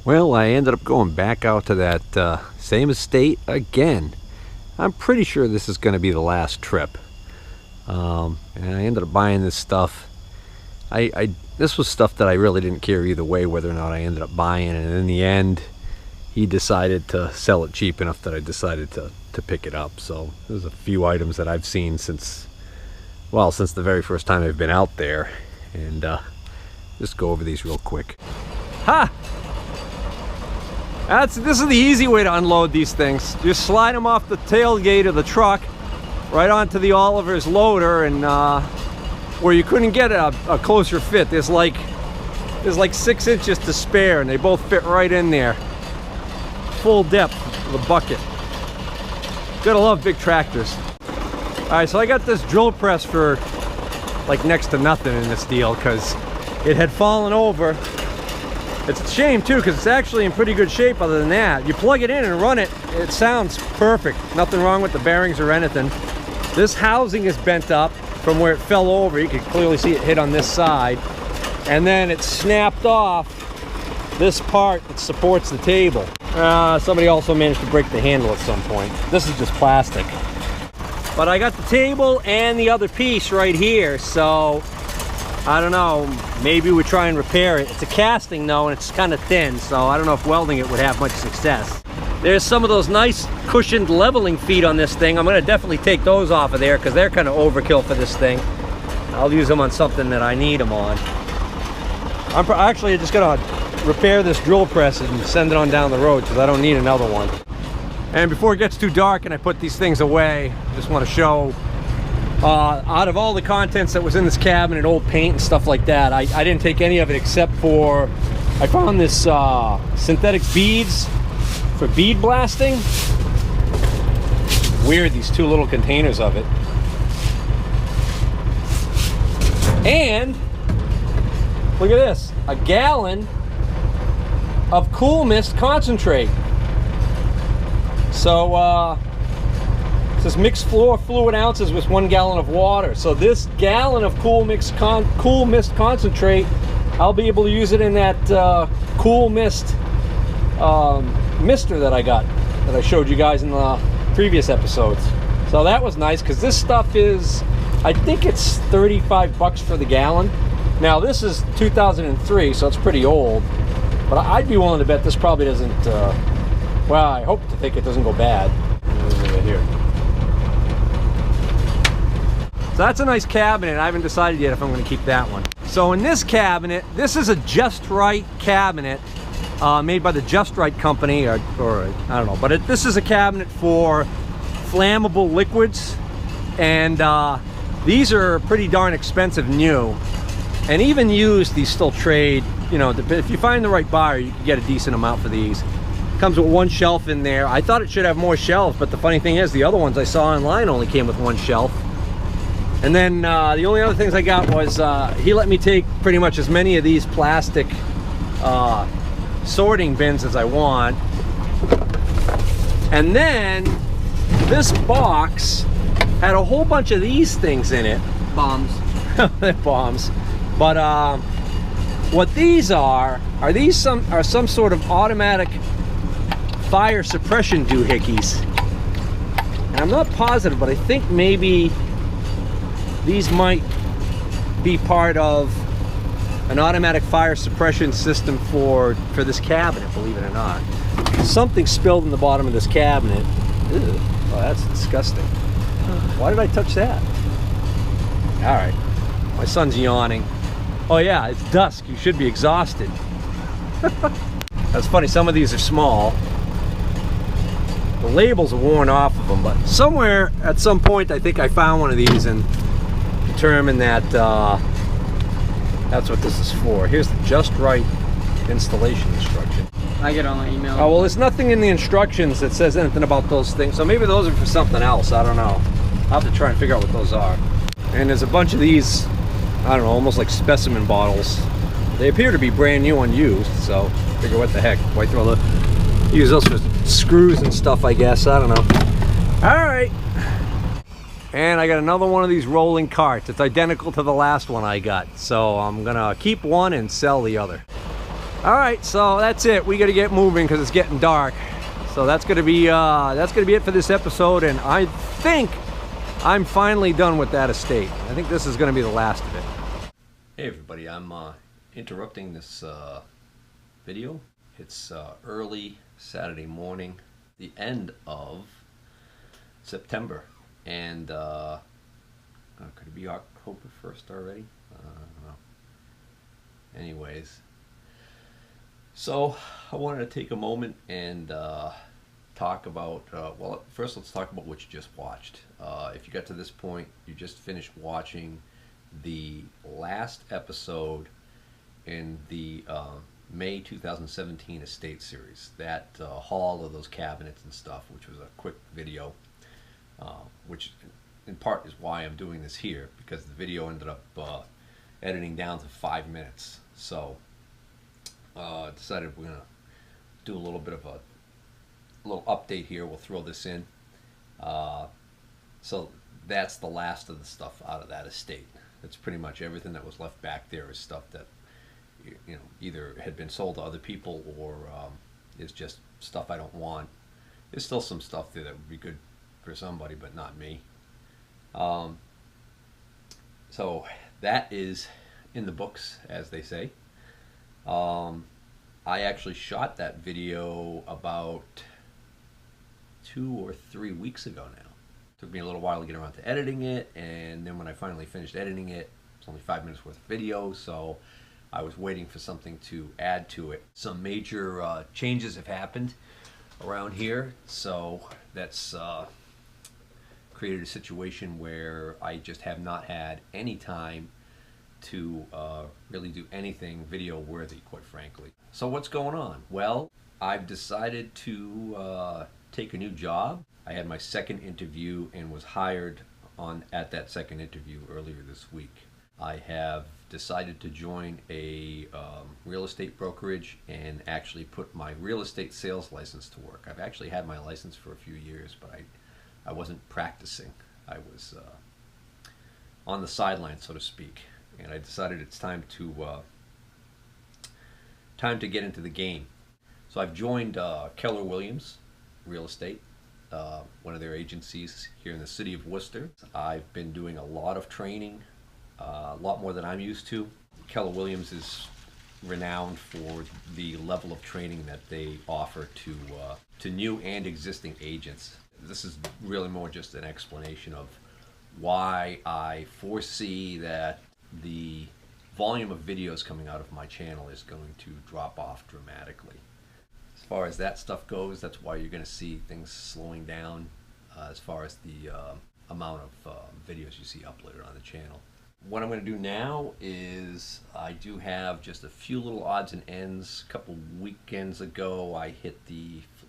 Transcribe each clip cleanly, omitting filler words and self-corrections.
Well, I ended up going back out to that same estate again. I'm pretty sure this is going to be the last trip. And I ended up buying this stuff. This was stuff that I really didn't care either way whether or not I ended up buying, and in the end he decided to sell it cheap enough that I decided to pick it up. So there's a few items that I've seen since the very first time I've been out there, and just go over these real quick. Ha! This is the easy way to unload these things. Just slide them off the tailgate of the truck right onto the Oliver's loader, and where you couldn't get a closer fit. There's like 6 inches to spare, and they both fit right in there. Full depth of the bucket. Gotta love big tractors. Alright, so I got this drill press for like next to nothing in this deal because it had fallen over. It's a shame too, because it's actually in pretty good shape. Other than that, you plug it in and run it, it sounds perfect. Nothing wrong with the bearings or anything. This housing is bent up from where it fell over. You can clearly see it hit on this side, and then it snapped off this part that supports the table. Somebody also managed to break the handle at some point. This is just plastic, but I got the table and the other piece right here, so I don't know, maybe we try and repair it. It's a casting though, and it's kind of thin, so I don't know if welding it would have much success. There's some of those nice cushioned leveling feet on this thing. I'm going to definitely take those off of there because they're kind of overkill for this thing. I'll use them on something that I need them on. I'm actually just going to repair this drill press and send it on down the road because I don't need another one. And before it gets too dark and I put these things away, I just want to show out of all the contents that was in this cabinet, old paint and stuff like that, I didn't take any of it except for, I found this synthetic beads for bead blasting. Weird, these 2 little containers of it. And look at this, a gallon of Cool Mist concentrate. So it says mixed fluid ounces with 1 gallon of water. So this gallon of Cool Mist concentrate, I'll be able to use it in that Cool Mist mister that I got, that I showed you guys in the previous episodes. So that was nice, because this stuff is, I think it's 35 bucks for the gallon. Now this is 2003, so it's pretty old, but I'd be willing to bet this probably doesn't, well, I hope to think it doesn't go bad. Right here. So that's a nice cabinet. I haven't decided yet if I'm going to keep that one. So in this cabinet, this is a Just Right cabinet made by the Just Right company, or I don't know, but this is a cabinet for flammable liquids, and these are pretty darn expensive new, and even used these still trade. You know, if you find the right buyer, you can get a decent amount for these. Comes with 1 shelf in there. I thought it should have more shelves, but the funny thing is the other ones I saw online only came with 1 shelf. And then the only other things I got was he let me take pretty much as many of these plastic sorting bins as I want. And then this box had a whole bunch of these things in it. Bombs. They're bombs. But what these are these some sort of automatic fire suppression doohickeys. And I'm not positive, but I think maybe these might be part of an automatic fire suppression system for this cabinet, believe it or not. Something spilled in the bottom of this cabinet. Ew. Oh, that's disgusting. Why did I touch that? All right, my son's yawning. Oh yeah, it's dusk, you should be exhausted. That's funny, some of these are small. The labels are worn off of them, but somewhere at some point I think I found one of these and determined that that's what this is for. Here's the Just Right installation instruction. I get on my email. Oh, well, there's nothing in the instructions that says anything about those things, so maybe those are for something else. I don't know. I'll have to try and figure out what those are. And there's a bunch of these, I don't know, almost like specimen bottles. They appear to be brand new unused, so figure what the heck. Why throw the, use those for screws and stuff, I guess. I don't know. All right. And I got another one of these rolling carts. It's identical to the last one I got. So I'm gonna keep one and sell the other. All right, so that's it. We got to get moving because it's getting dark. So that's gonna be it for this episode, and I think I'm finally done with that estate. I think this is gonna be the last of it. Hey everybody, I'm interrupting this video. It's early Saturday morning, the end of September, and could it be October 1st already? I don't know. Anyways, so I wanted to take a moment and talk about, well, first let's talk about what you just watched. If you got to this point, you just finished watching the last episode in the May 2017 estate series, that haul of those cabinets and stuff, which was a quick video, which in part is why I'm doing this here, because the video ended up editing down to 5 minutes. So decided we're gonna do a little bit of a little update here. We'll throw this in. So that's the last of the stuff out of that estate. It's pretty much everything that was left back there is stuff that, you know, either had been sold to other people or is just stuff I don't want. There's still some stuff there that would be good for somebody, but not me. So that is in the books, as they say. I actually shot that video about 2 or 3 weeks ago now. Took me a little while to get around to editing it, and then when I finally finished editing it, it's only 5 minutes worth of video, so I was waiting for something to add to it. Some major changes have happened around here, so that's created a situation where I just have not had any time to really do anything video worthy, quite frankly. So what's going on? Well, I've decided to take a new job. I had my second interview and was hired at that second interview earlier this week. I have decided to join a real estate brokerage and actually put my real estate sales license to work. I've actually had my license for a few years, but I wasn't practicing. I was on the sidelines, so to speak. And I decided it's time to get into the game. So I've joined Keller Williams Real Estate, one of their agencies here in the city of Worcester. I've been doing a lot of training, a lot more than I'm used to. Keller Williams is renowned for the level of training that they offer to new and existing agents. This is really more just an explanation of why I foresee that the volume of videos coming out of my channel is going to drop off dramatically. As far as that stuff goes, that's why you're going to see things slowing down as far as the amount of videos you see uploaded on the channel. What I'm going to do now is I do have just a few little odds and ends. A couple weekends ago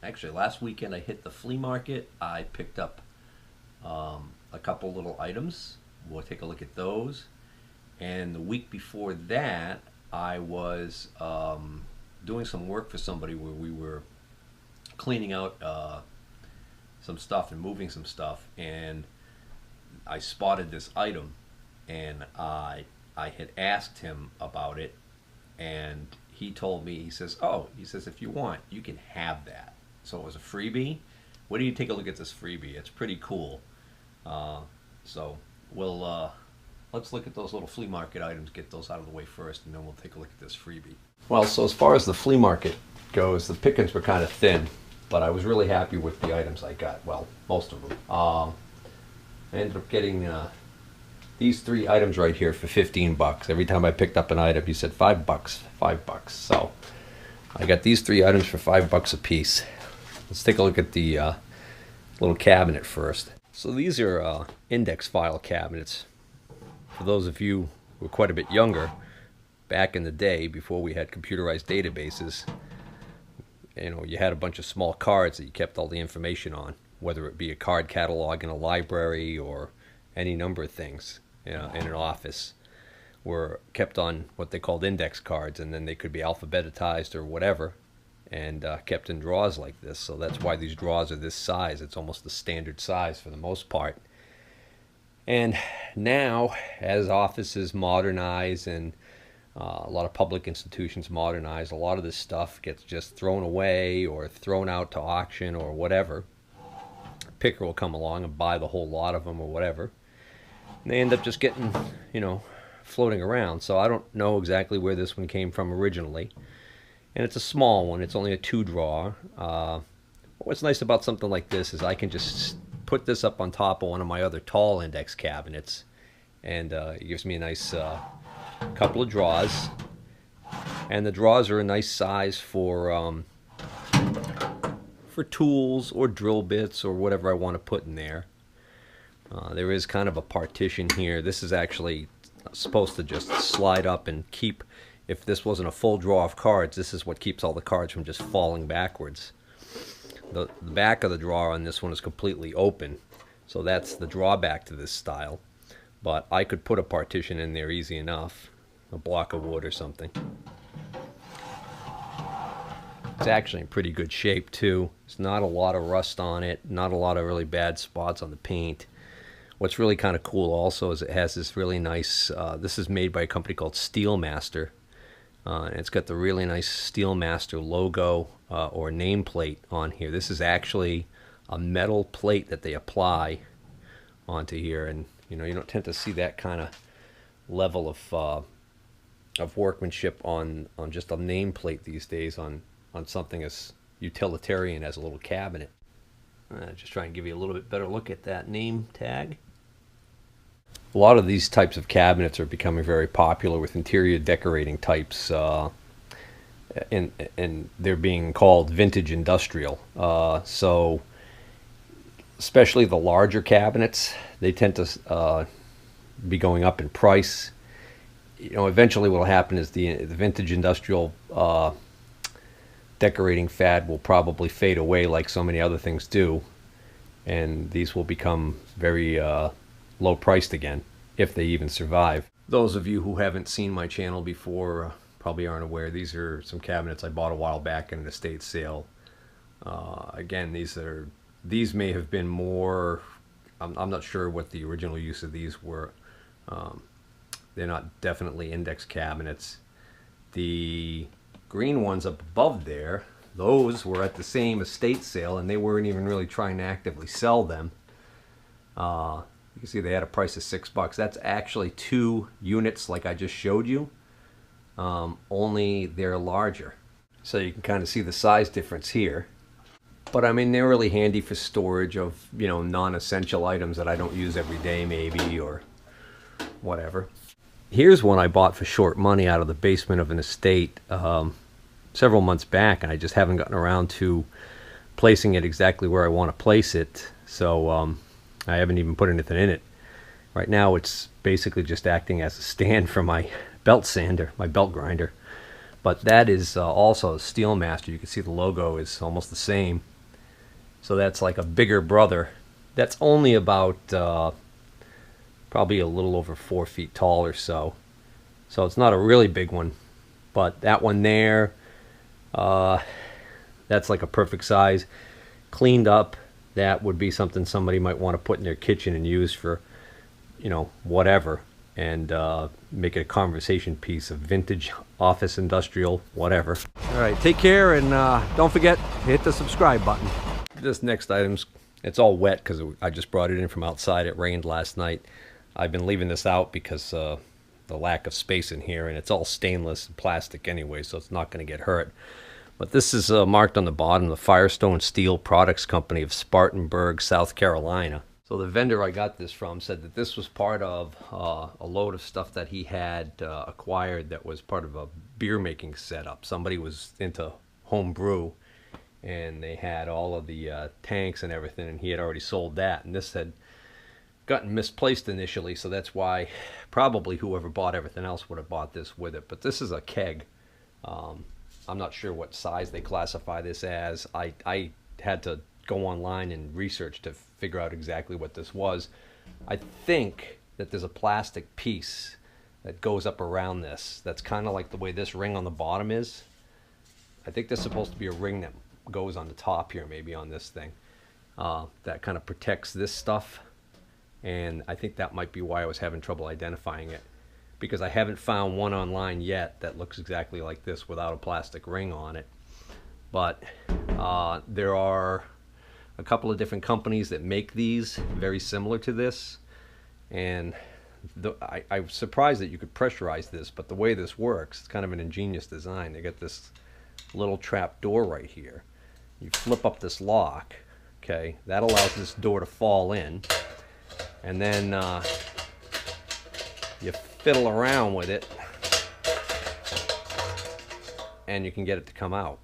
actually last weekend I hit the flea market. I picked up a couple little items. We'll take a look at those. And the week before that, I was doing some work for somebody where we were cleaning out some stuff and moving some stuff, and I spotted this item, and I had asked him about it, and he told me, he says, if you want, you can have that. So it was a freebie. What do you take a look at this freebie? It's pretty cool. So we'll let's look at those little flea market items, get those out of the way first, and then we'll take a look at this freebie. Well, so as far as the flea market goes, the pickings were kind of thin, but I was really happy with the items I got. Well, most of them. I ended up getting these 3 items right here for 15 bucks. Every time I picked up an item, he said $5, $5. So I got these 3 items for $5 a piece. Let's take a look at the little cabinet first. So these are index file cabinets. For those of you who are quite a bit younger, back in the day, before we had computerized databases, you know, you had a bunch of small cards that you kept all the information on, whether it be a card catalog in a library or any number of things, you know, in an office, were kept on what they called index cards, and then they could be alphabetized or whatever, and kept in drawers like this. So that's why these drawers are this size. It's almost the standard size for the most part. And now, as offices modernize and A lot of public institutions modernize. A lot of this stuff gets just thrown away or thrown out to auction or whatever. A picker will come along and buy the whole lot of them or whatever. And they end up just getting, you know, floating around. So I don't know exactly where this one came from originally. And it's a small one. It's only a 2-draw. What's nice about something like this is I can just put this up on top of one of my other tall index cabinets. And it gives me a nice couple of drawers, and the drawers are a nice size for tools or drill bits or whatever I want to put in there. There is kind of a partition here. This is actually supposed to just slide up and keep, if this wasn't a full drawer of cards, this is what keeps all the cards from just falling backwards. The back of the drawer on this one is completely open, so that's the drawback to this style. But I could put a partition in there easy enough, a block of wood or something. It's actually in pretty good shape too. There's not a lot of rust on it, not a lot of really bad spots on the paint. What's really kind of cool also is it has this really nice, this is made by a company called Steel Master. And it's got the really nice Steel Master logo or nameplate on here. This is actually a metal plate that they apply onto here, and you know, you don't tend to see that kind of level of workmanship on just a nameplate these days on something as utilitarian as a little cabinet. Just try and give you a little bit better look at that name tag. A lot of these types of cabinets are becoming very popular with interior decorating types, and they're being called vintage industrial. So especially the larger cabinets, they tend to be going up in price. You know, eventually what will happen is the vintage industrial decorating fad will probably fade away like so many other things do, and these will become very low priced again, if they even survive. Those of you who haven't seen my channel before probably aren't aware. These are some cabinets I bought a while back in an estate sale. Again, these may have been more, I'm not sure what the original use of these were. They're not definitely index cabinets. The green ones up above there, those were at the same estate sale, and they weren't even really trying to actively sell them. You can see they had a price of $6. That's actually 2 units like I just showed you, only they're larger. So you can kind of see the size difference here. But I mean, they're really handy for storage of, you know, non-essential items that I don't use every day maybe, or whatever. Here's one I bought for short money out of the basement of an estate several months back, and I just haven't gotten around to placing it exactly where I want to place it. So I haven't even put anything in it. Right now it's basically just acting as a stand for my belt sander, my belt grinder. But that is also a Steel Master. You can see the logo is almost the same. So that's like a bigger brother. That's only about probably a little over 4 feet tall or so. So it's not a really big one. But that one there, that's like a perfect size. Cleaned up, that would be something somebody might want to put in their kitchen and use for, you know, whatever. And make it a conversation piece of vintage, office, industrial, whatever. All right, take care, and don't forget, hit the subscribe button. This next item's, it's all wet because I just brought it in from outside. It rained last night. I've been leaving this out because the lack of space in here, and it's all stainless and plastic anyway, so it's not going to get hurt. But this is marked on the bottom, the Firestone Steel Products Company of Spartanburg, South Carolina. So the vendor I got this from said that this was part of a load of stuff that he had acquired that was part of a beer making setup. Somebody was into home brew, and they had all of the tanks and everything, and he had already sold that. And this had gotten misplaced initially, so that's why probably whoever bought everything else would have bought this with it. But this is a keg. I'm not sure what size they classify this as. I had to go online and research to figure out exactly what this was. I think that there's a plastic piece that goes up around this. That's kind of like the way this ring on the bottom is. I think there's supposed to be a ring that goes on the top here, maybe on this thing, that kind of protects this stuff. And I think that might be why I was having trouble identifying it, because I haven't found one online yet that looks exactly like this without a plastic ring on it. But there are a couple of different companies that make these very similar to this, and I'm surprised that you could pressurize this, but the way this works, it's kind of an ingenious design. They got this little trap door right here. You flip up this lock, okay, that allows this door to fall in, and then you fiddle around with it and you can get it to come out.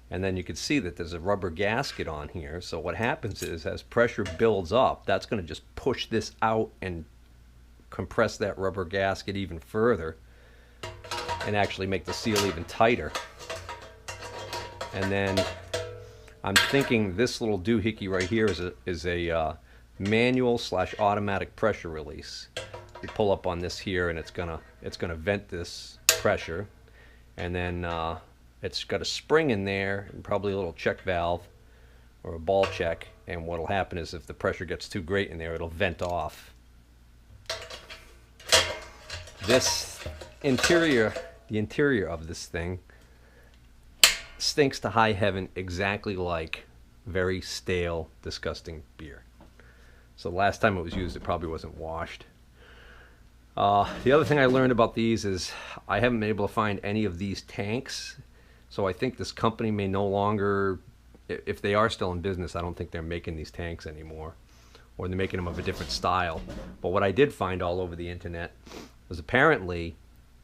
And then you can see that there's a rubber gasket on here. So what happens is, as pressure builds up, that's going to just push this out and compress that rubber gasket even further and actually make the seal even tighter. And then I'm thinking this little doohickey right here is a manual / automatic pressure release. You pull up on this here and it's gonna vent this pressure, and then it's got a spring in there and probably a little check valve or a ball check, and what'll happen is if the pressure gets too great in there, it'll vent off. This interior, the interior of this thing stinks to high heaven, exactly like very stale, disgusting beer. So the last time it was used, it probably wasn't washed. The other thing I learned about these is I haven't been able to find any of these tanks. So I think this company may no longer, if they are still in business, I don't think they're making these tanks anymore, or they're making them of a different style. But what I did find all over the internet was apparently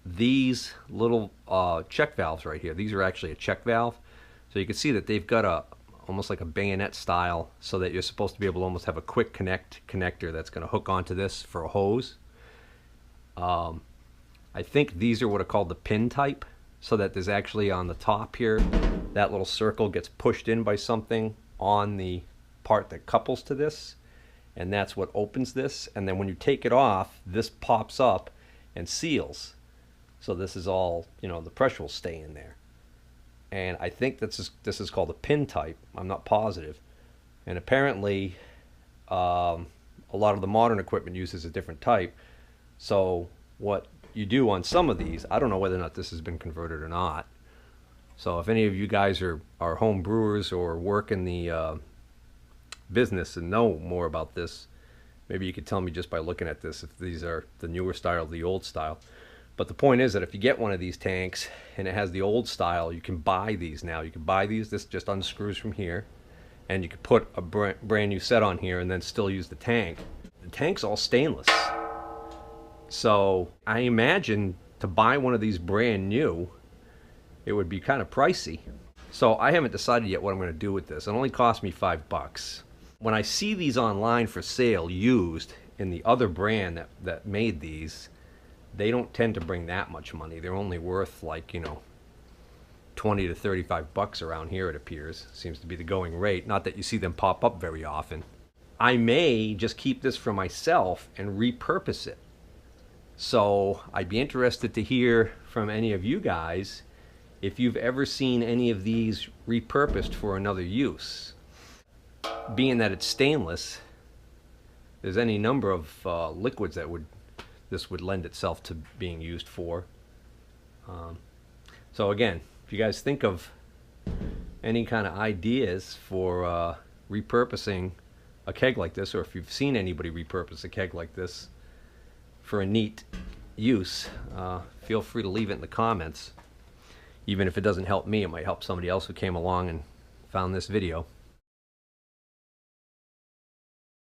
these little check valves right here, these are actually a check valve. So you can see that they've got almost like a bayonet style, so that you're supposed to be able to almost have a quick connector that's going to hook onto this for a hose. I think these are what are called the pin type, so that there's actually on the top here, that little circle gets pushed in by something on the part that couples to this, and that's what opens this. And then when you take it off, this pops up and seals. So this is all, you know, the pressure will stay in there. And I think this is called a pin type. I'm not positive. And apparently a lot of the modern equipment uses a different type. So what you do on some of these, I don't know whether or not this has been converted or not. So if any of you guys are home brewers or work in the business and know more about this, maybe you could tell me just by looking at this if these are the newer style or the old style. But the point is that if you get one of these tanks and it has the old style, you can buy these now. You can buy these. This just unscrews from here, and you can put a brand new set on here and then still use the tank. The tank's all stainless. So I imagine to buy one of these brand new, it would be kind of pricey. So I haven't decided yet what I'm going to do with this. It only cost me $5. When I see these online for sale used in the other brand that made these, they don't tend to bring that much money. They're only worth, like, you know, 20 to 35 bucks around here, it appears. Seems to be the going rate. Not that you see them pop up very often. I may just keep this for myself and repurpose it. So I'd be interested to hear from any of you guys if you've ever seen any of these repurposed for another use. Being that it's stainless, there's any number of liquids that this would lend itself to being used for. So again, if you guys think of any kind of ideas for repurposing a keg like this, or if you've seen anybody repurpose a keg like this for a neat use, feel free to leave it in the comments. Even if it doesn't help me, it might help somebody else who came along and found this video.